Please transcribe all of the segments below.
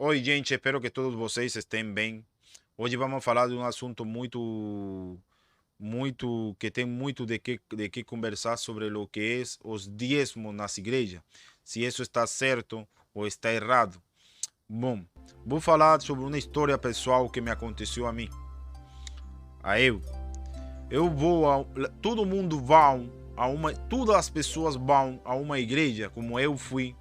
Oi, gente, espero que todos vocês estejam bem. Hoje vamos falar de um assunto que tem muito de que conversar sobre o que é os dízimos nas igrejas. Se isso está certo ou está errado. Bom, vou falar sobre uma história pessoal que me aconteceu a mim. A eu. Todo mundo vai todas as pessoas vão a uma igreja, como eu fui,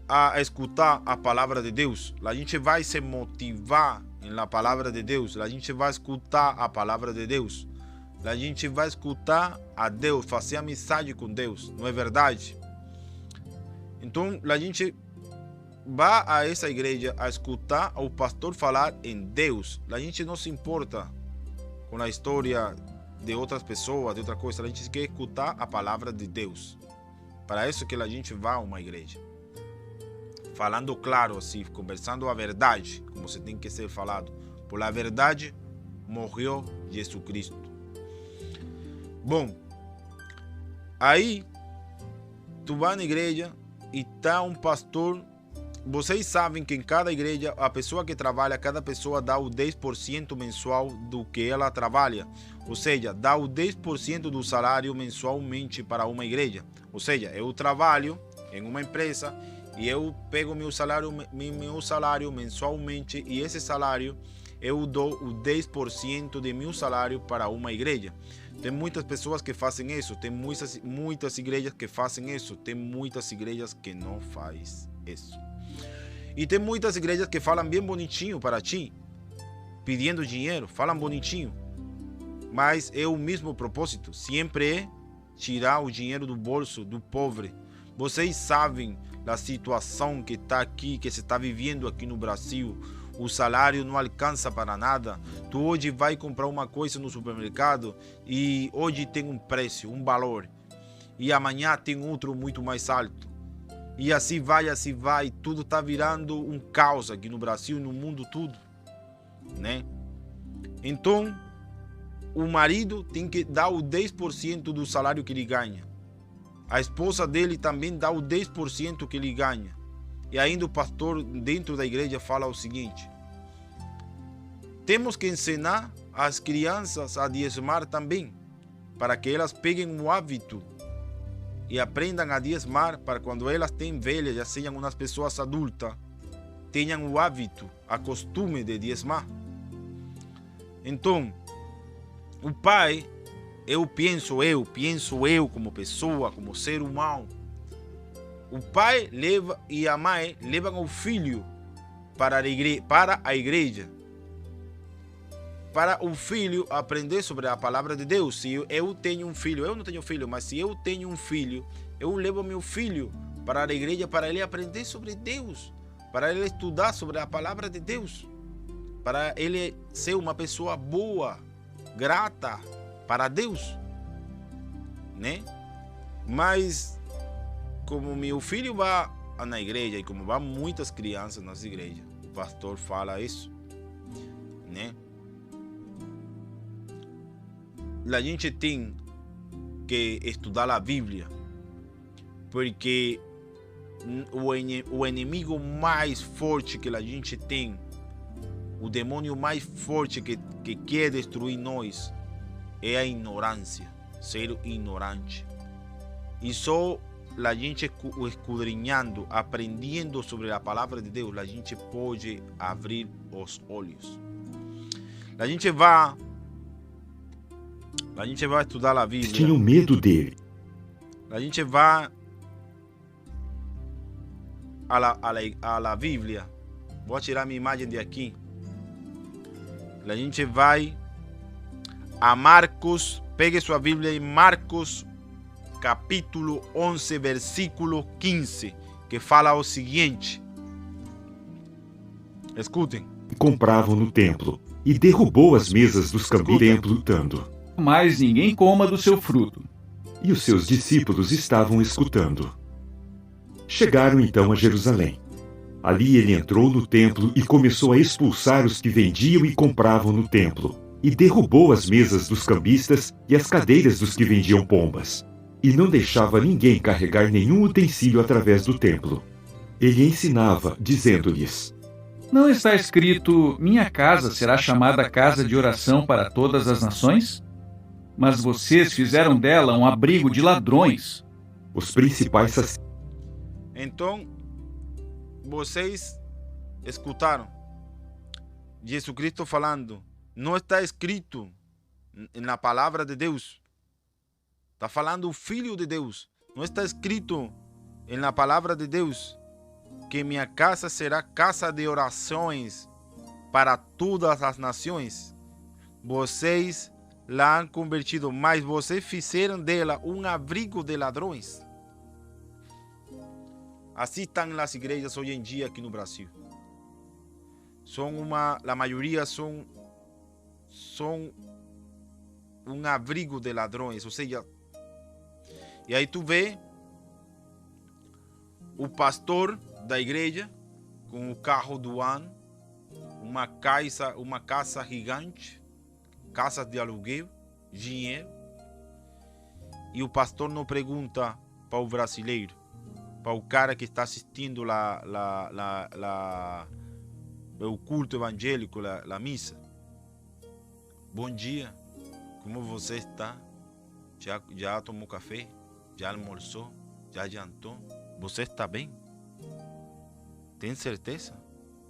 a escutar a palavra de Deus. A gente vai se motivar na palavra de Deus. A gente vai escutar a palavra de Deus. A gente vai escutar a Deus, fazer amizade com Deus. Não é verdade? Então, a gente vai a essa igreja a escutar o pastor falar em Deus. A gente não se importa com a história de outras pessoas, de outra coisa. A gente quer escutar a palavra de Deus. Para isso que a gente vai a uma igreja. Falando claro, assim, conversando a verdade, como se tem que ser falado. Por a verdade, morreu Jesus Cristo. Bom, aí, tu vai na igreja e tá um pastor. Vocês sabem que em cada igreja, a pessoa que trabalha, cada pessoa dá o 10% mensual do que ela trabalha. Ou seja, dá o 10% do salário mensualmente para uma igreja. Ou seja, eu trabalho em uma empresa e eu pego meu salário mensualmente, e esse salário eu dou o 10% de meu salário para uma igreja. Tem muitas pessoas que fazem isso, tem muitas igrejas que fazem isso, tem muitas igrejas que não fazem isso. E tem muitas igrejas que falam bem bonitinho para ti, pedindo dinheiro, falam bonitinho, mas é o mesmo propósito, sempre é tirar o dinheiro do bolso do pobre. Vocês sabem da situação que está aqui, que se está vivendo aqui no Brasil. O salário não alcança para nada. Tu hoje vai comprar uma coisa no supermercado e hoje tem um preço, um valor, e amanhã tem outro muito mais alto. E assim vai. Tudo está virando um caos aqui no Brasil e no mundo tudo, né? Então, o marido tem que dar o 10% do salário que ele ganha. A esposa dele também dá o 10% que ele ganha. E ainda o pastor dentro da igreja fala o seguinte: temos que ensinar as crianças a diezmar também, para que elas peguem o hábito e aprendam a diezmar, para quando elas têm velhas, já sejam umas pessoas adultas, tenham o hábito, a costume de diezmar. Então, o pai, eu penso como pessoa, como ser humano. O pai leva e a mãe levam o filho para a igreja. Para o filho aprender sobre a palavra de Deus. Se eu tenho um filho, eu não tenho filho, mas se eu tenho um filho, eu levo meu filho para a igreja para ele aprender sobre Deus, para ele estudar sobre a palavra de Deus, para ele ser uma pessoa boa, grata para Deus, né? Mas como meu filho vai na igreja e como vão muitas crianças nas igrejas, o pastor fala isso, né? A gente tem que estudar a Bíblia, porque o inimigo mais forte que a gente tem, o demônio mais forte que quer destruir nós, é a ignorância, ser ignorante. E só a gente escudrinhando, aprendendo sobre a palavra de Deus, a gente pode abrir os olhos. A gente vai estudar a Bíblia. Tinham medo dele. A gente vai a Bíblia. Vou tirar minha imagem de aqui. A gente vai a Marcos. Pegue sua Bíblia em Marcos, capítulo 11, versículo 15, que fala o seguinte. Escutem. Compravam no templo e derrubou as mesas dos cambistas do templo, gritando: mas ninguém coma do seu fruto. E os seus discípulos estavam escutando. Chegaram então a Jerusalém. Ali ele entrou no templo e começou a expulsar os que vendiam e compravam no templo, e derrubou as mesas dos cambistas e as cadeiras dos que vendiam pombas, e não deixava ninguém carregar nenhum utensílio através do templo. ele ensinava, dizendo-lhes: Não está escrito, minha casa será chamada casa de oração para todas as nações? Mas vocês fizeram dela um abrigo de ladrões. Os principais sacerdotes. Então, vocês escutaram Jesus Cristo falando, não está escrito na palavra de Deus. Está falando o Filho de Deus. Não está escrito na palavra de Deus que minha casa será casa de orações para todas as nações. Vocês la han convertido, mas vocês fizeram dela um abrigo de ladrões. Assim estão as igrejas hoje em dia aqui no Brasil. A maioria são um abrigo de ladrões, ou seja, e aí tu vê o pastor da igreja com o carro do ano, uma casa gigante, casas de aluguel, dinheiro, e o pastor não pergunta para o brasileiro, para o cara que está assistindo o culto evangélico, a missa: bom dia, como você está? Já tomou café? Já almoçou? Já jantou? Você está bem? Tem certeza?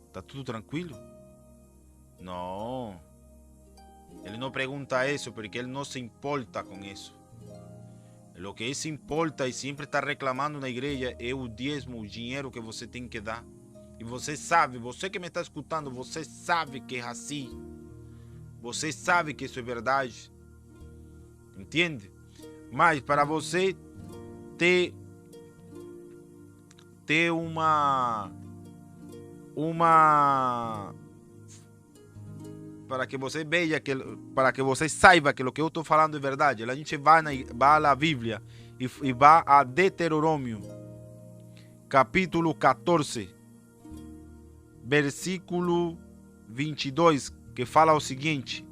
Está tudo tranquilo? Não. Ele não pergunta isso porque ele não se importa com isso. O que ele se importa e sempre está reclamando na igreja é o dízimo, o dinheiro que você tem que dar. E você sabe, você que me está escutando, você sabe que é assim. Você sabe que isso é verdade. Entende? Mas para você ter para que você veja, para que você saiba que o que eu estou falando é verdade, a gente vai à Bíblia e vai a Deuteronômio, capítulo 14, versículo 22, que fala o seguinte: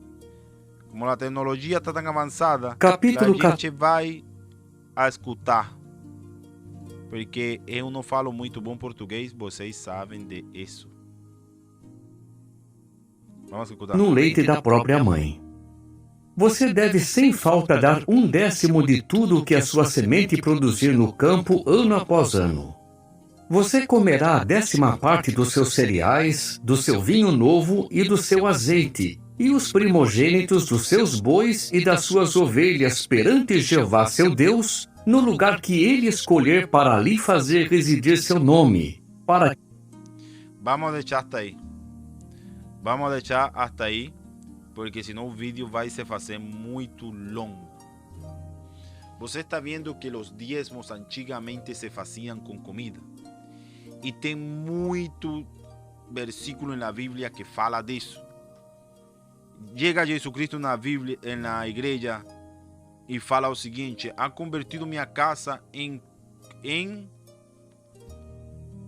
como a tecnologia está tão avançada, a gente vai a escutar, porque eu não falo muito bom português, vocês sabem disso. Vamos escutar. No leite da própria mãe. Você deve sem falta dar 1/10 de tudo o que a sua semente produzir no campo ano após ano. Você comerá a 10ª parte dos seus cereais, do seu vinho novo e do seu azeite, e os primogênitos dos seus bois e das suas ovelhas perante Jeová seu Deus, no lugar que ele escolher para ali fazer residir seu nome. Vamos deixar até aí. Vamos deixar até aí, porque senão o vídeo vai se fazer muito longo. Você está vendo que os dízimos antigamente se faziam com comida. E tem muito versículo na Bíblia que fala disso. Chega Jesus Cristo na Bíblia, na igreja, e fala o seguinte: "Han convertido minha casa em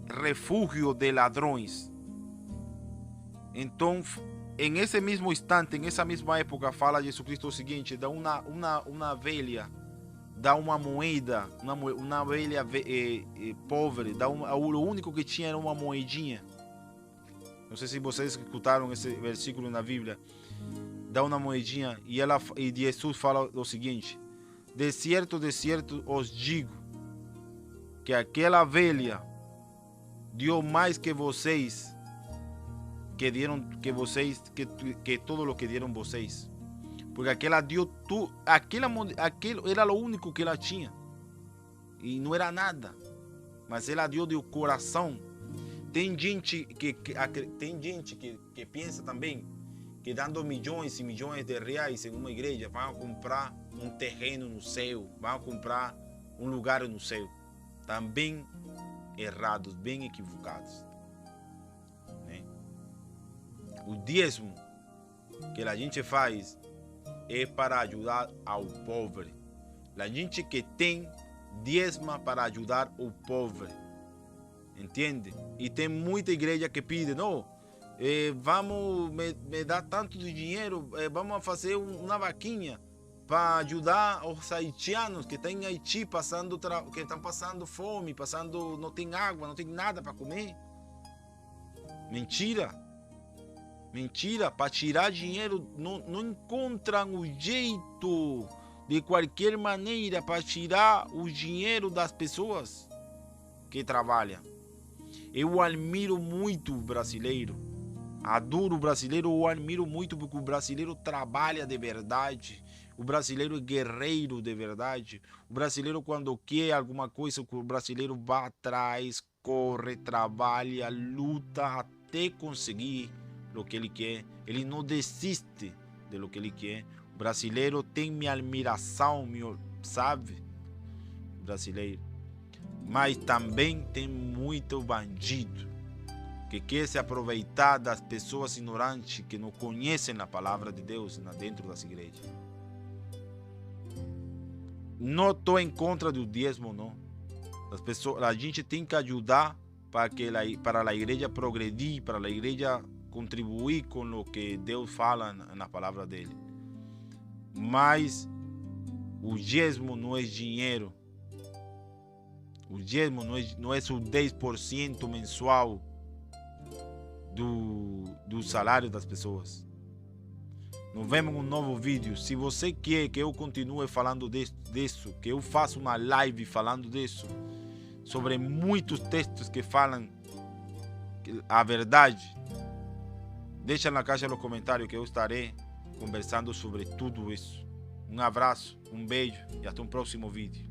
refúgio de ladrões." Então, em esse mesmo instante, em essa mesma época, fala Jesus Cristo o seguinte: dá uma velha, dá uma moeda, uma velha pobre, o único que tinha era uma moedinha. Não sei se vocês escutaram esse versículo na Bíblia. Dá uma moedinha e Jesus fala o seguinte: de certo os digo que aquela velha deu mais que vocês, que todo o que deram vocês, porque aquela deu aquilo era o único que ela tinha e não era nada, mas ela deu do coração. Tem gente que pensa também que dando milhões e milhões de reais em uma igreja vão comprar um terreno no céu, vão comprar um lugar no céu. Também errados, bem equivocados. O dízimo que a gente faz é para ajudar ao pobre. A gente que tem dízima para ajudar o pobre. Entende? E tem muita igreja que pede: não, vamos me dar tanto de dinheiro, vamos fazer uma vaquinha. para ajudar os haitianos que estão em Haiti, que estão passando fome, não tem água, não tem nada para comer. Mentira. Mentira, para tirar dinheiro, não encontram o jeito, de qualquer maneira, para tirar o dinheiro das pessoas que trabalham. Eu admiro muito o brasileiro, adoro o brasileiro, eu admiro muito porque o brasileiro trabalha de verdade, o brasileiro é guerreiro de verdade, o brasileiro quando quer alguma coisa, o brasileiro vai atrás, corre, trabalha, luta até conseguir o que ele quer, ele não desiste de lo que ele quer. O brasileiro tem minha admiração, sabe? O brasileiro. Mas também tem muito bandido que quer se aproveitar das pessoas ignorantes que não conhecem a palavra de Deus dentro das igrejas. Não estou em contra do dízimo, não. A gente tem que ajudar para a igreja progredir, para a igreja contribuir com o que Deus fala na palavra dele. Mas o dízimo não é dinheiro. O dízimo não é o 10% mensual do salário das pessoas. Nos vemos em um novo vídeo. Se você quer que eu continue falando disso, que eu faça uma live falando disso, sobre muitos textos que falam a verdade, deixa na caixa de comentários que eu estarei conversando sobre tudo isso. Um abraço, um beijo e até um próximo vídeo.